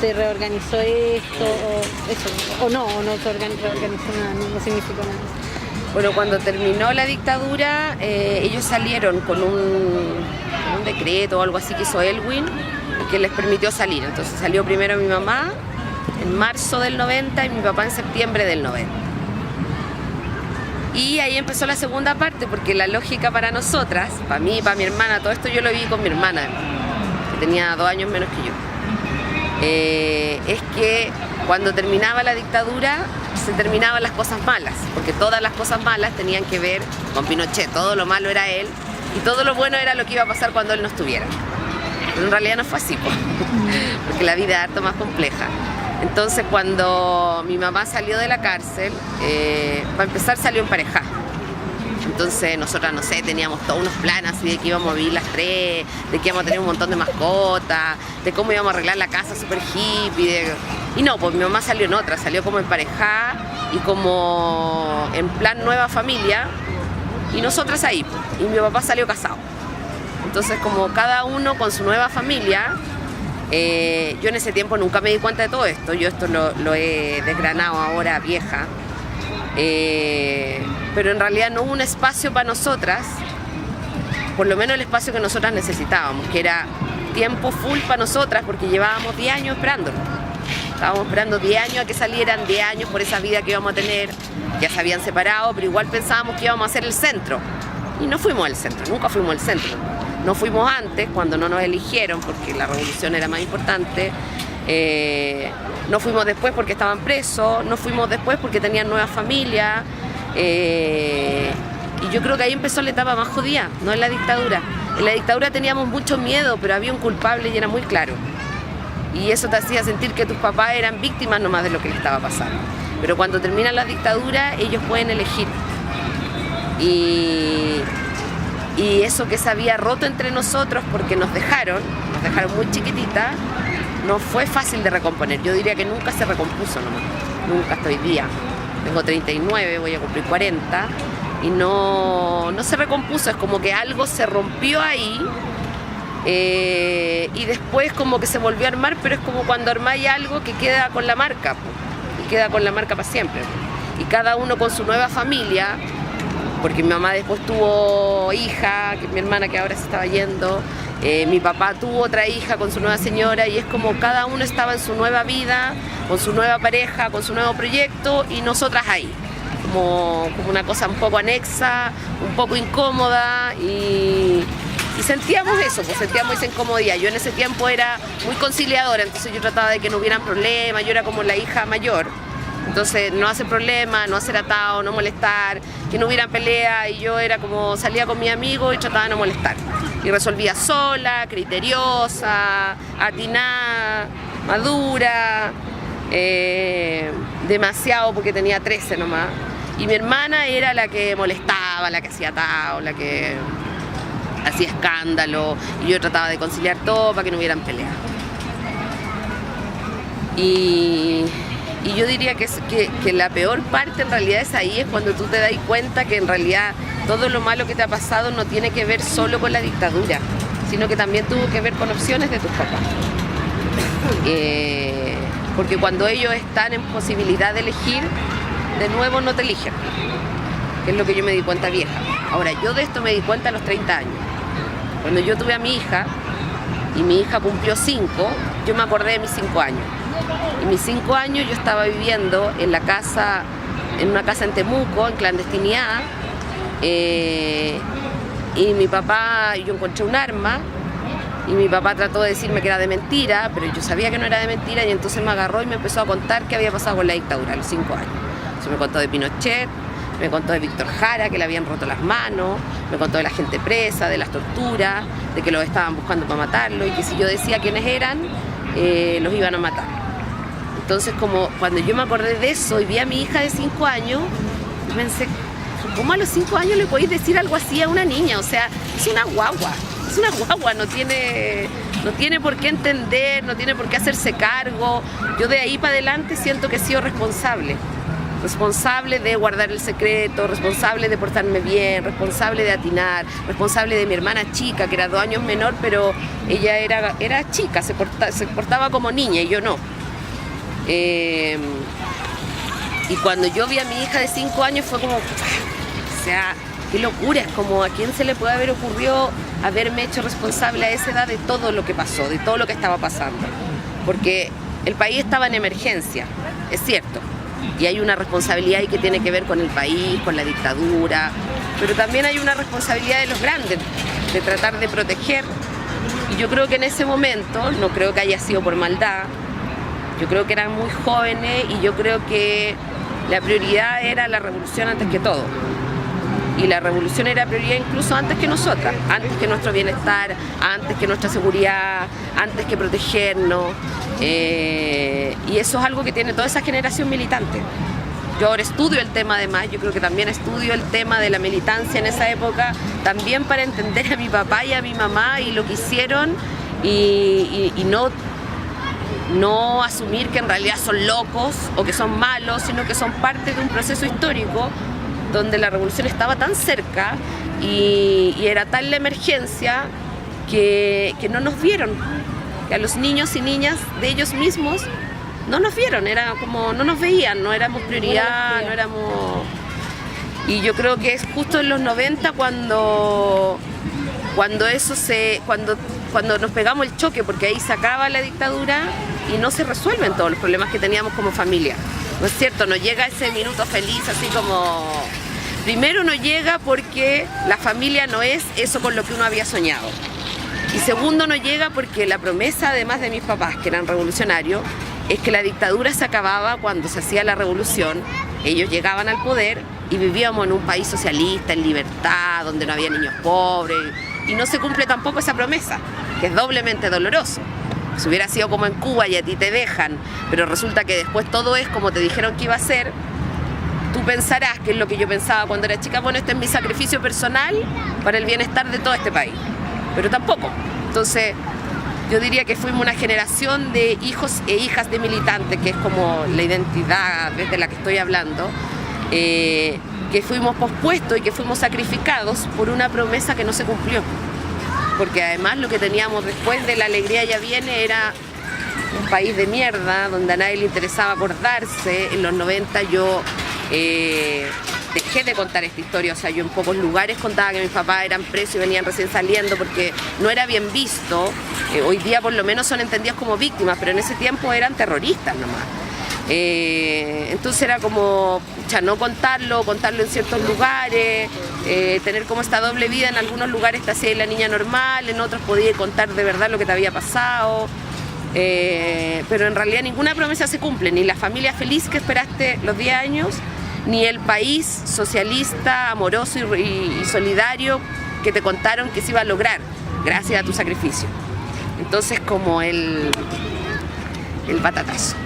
se reorganizó esto, o no se reorganizó nada, no significó nada. Bueno, cuando terminó la dictadura, ellos salieron con un decreto o algo así que hizo Elwin, que les permitió salir. Entonces salió primero mi mamá en marzo del 90 y mi papá en septiembre del 90. Y ahí empezó la segunda parte, porque la lógica para nosotras, para mí y para mi hermana, todo esto yo lo vi con mi hermana, que tenía 2 años menos que yo, es que cuando terminaba la dictadura se terminaban las cosas malas, porque todas las cosas malas tenían que ver con Pinochet, todo lo malo era él y todo lo bueno era lo que iba a pasar cuando él no estuviera. Pero en realidad no fue así, porque la vida es harto más compleja. Entonces cuando mi mamá salió de la cárcel, para empezar salió en pareja. Entonces nosotras, no sé, teníamos todos unos planes así de que íbamos a vivir las 3, de que íbamos a tener un montón de mascotas, de cómo íbamos a arreglar la casa súper hippie. Y no, pues mi mamá salió en otra, salió como en pareja y como en plan nueva familia, y nosotras ahí, y mi papá salió casado. Entonces como cada uno con su nueva familia, yo en ese tiempo nunca me di cuenta de todo esto, yo esto lo he desgranado ahora vieja, pero en realidad no hubo un espacio para nosotras, por lo menos el espacio que nosotras necesitábamos, que era tiempo full para nosotras, porque llevábamos 10 años esperándolo. Estábamos esperando 10 años a que salieran, 10 años por esa vida que íbamos a tener, ya se habían separado, pero igual pensábamos que íbamos a ser el centro. Y no fuimos el centro, nunca fuimos el centro. No fuimos antes, cuando no nos eligieron, porque la revolución era más importante. No fuimos después porque estaban presos, no fuimos después porque tenían nuevas familias. Y yo creo que ahí empezó la etapa más jodida, no en la dictadura. En la dictadura teníamos mucho miedo, pero había un culpable y era muy claro. Y eso te hacía sentir que tus papás eran víctimas nomás de lo que les estaba pasando. Pero cuando termina la dictadura, ellos pueden elegir. Y eso que se había roto entre nosotros porque nos dejaron muy chiquititas, no fue fácil de recomponer. Yo diría que nunca se recompuso nomás, nunca hasta hoy día. Tengo 39, voy a cumplir 40 y no se recompuso, es como que algo se rompió ahí y después como que se volvió a armar, pero es como cuando armáis algo que queda con la marca, y queda con la marca para siempre. Y cada uno con su nueva familia, porque mi mamá después tuvo hija, que es mi hermana que ahora se estaba yendo, mi papá tuvo otra hija con su nueva señora, y es como cada uno estaba en su nueva vida, con su nueva pareja, con su nuevo proyecto, y nosotras ahí, como una cosa un poco anexa, un poco incómoda, y sentíamos eso, pues sentíamos esa incomodidad. Yo en ese tiempo era muy conciliadora, entonces yo trataba de que no hubieran problemas, yo era como la hija mayor. Entonces no hacer problemas, no hacer atado, no molestar, que no hubieran pelea, y yo era como salía con mi amigo y trataba de no molestar. Y resolvía sola, criteriosa, atinada, madura, demasiado porque tenía 13 nomás. Y mi hermana era la que molestaba, la que hacía atado, la que hacía escándalo, y yo trataba de conciliar todo para que no hubieran pelea. Y yo diría que la peor parte en realidad es ahí, es cuando tú te das cuenta que en realidad todo lo malo que te ha pasado no tiene que ver solo con la dictadura, sino que también tuvo que ver con opciones de tus papás. Porque cuando ellos están en posibilidad de elegir, de nuevo no te eligen, que es lo que yo me di cuenta vieja. Ahora, yo de esto me di cuenta a los 30 años. Cuando yo tuve a mi hija, y mi hija cumplió 5, yo me acordé de mis 5 años. En mis 5 años yo estaba viviendo en una casa en Temuco, en clandestinidad, y mi papá, yo encontré un arma, y mi papá trató de decirme que era de mentira, pero yo sabía que no era de mentira, y entonces me agarró y me empezó a contar qué había pasado con la dictadura a los 5 años. Entonces me contó de Pinochet, me contó de Víctor Jara, que le habían roto las manos, me contó de la gente presa, de las torturas, de que los estaban buscando para matarlo, y que si yo decía quiénes eran, los iban a matar. Entonces, como cuando yo me acordé de eso y vi a mi hija de 5 años, pensé, ¿cómo a los 5 años le podéis decir algo así a una niña? O sea, es una guagua, no tiene por qué entender, no tiene por qué hacerse cargo. Yo de ahí para adelante siento que he sido responsable de guardar el secreto, responsable de portarme bien, responsable de atinar, responsable de mi hermana chica, que era 2 años menor, pero ella era chica, se portaba como niña y yo no. Y cuando yo vi a mi hija de 5 años fue como, o sea, qué locura, es como a quién se le puede haber ocurrido haberme hecho responsable a esa edad de todo lo que pasó, de todo lo que estaba pasando. Porque el país estaba en emergencia, es cierto, y hay una responsabilidad ahí que tiene que ver con el país, con la dictadura, pero también hay una responsabilidad de los grandes, de tratar de proteger. Y yo creo que en ese momento, no creo que haya sido por maldad, yo creo que eran muy jóvenes y yo creo que la prioridad era la revolución antes que todo. Y la revolución era prioridad incluso antes que nosotras, antes que nuestro bienestar, antes que nuestra seguridad, antes que protegernos. Y eso es algo que tiene toda esa generación militante. Yo ahora estudio el tema además, yo creo que también estudio el tema de la militancia en esa época, también para entender a mi papá y a mi mamá y lo que hicieron y no asumir que en realidad son locos o que son malos, sino que son parte de un proceso histórico donde la revolución estaba tan cerca y era tal la emergencia que no nos vieron, que a los niños y niñas de ellos mismos no nos vieron, era como no nos veían, no éramos prioridad, no éramos... Y yo creo que es justo en los 90 cuando nos pegamos el choque, porque ahí se acaba la dictadura y no se resuelven todos los problemas que teníamos como familia. ¿No es cierto? Nos llega ese minuto feliz así como... Primero no llega porque la familia no es eso con lo que uno había soñado. Y segundo no llega porque la promesa, además de mis papás, que eran revolucionarios, es que la dictadura se acababa cuando se hacía la revolución, ellos llegaban al poder y vivíamos en un país socialista, en libertad, donde no había niños pobres, y no se cumple tampoco esa promesa, que es doblemente doloroso. Si hubiera sido como en Cuba y a ti te dejan, pero resulta que después todo es como te dijeron que iba a ser, tú pensarás, que es lo que yo pensaba cuando era chica, bueno, este es mi sacrificio personal para el bienestar de todo este país, pero tampoco. Entonces, yo diría que fuimos una generación de hijos e hijas de militantes, que es como la identidad desde la que estoy hablando, que fuimos pospuestos y que fuimos sacrificados por una promesa que no se cumplió. Porque además lo que teníamos después de la alegría ya viene era un país de mierda, donde a nadie le interesaba acordarse. En los 90 yo dejé de contar esta historia, o sea, yo en pocos lugares contaba que mis papás eran presos y venían recién saliendo porque no era bien visto. Hoy día por lo menos son entendidos como víctimas, pero en ese tiempo eran terroristas nomás. Entonces era como, no contarlo en ciertos lugares, tener como esta doble vida. En algunos lugares te hacías la niña normal, en otros podías contar de verdad lo que te había pasado, pero en realidad ninguna promesa se cumple, ni la familia feliz que esperaste los 10 años, ni el país socialista, amoroso y solidario que te contaron que se iba a lograr gracias a tu sacrificio. Entonces como el batatazo.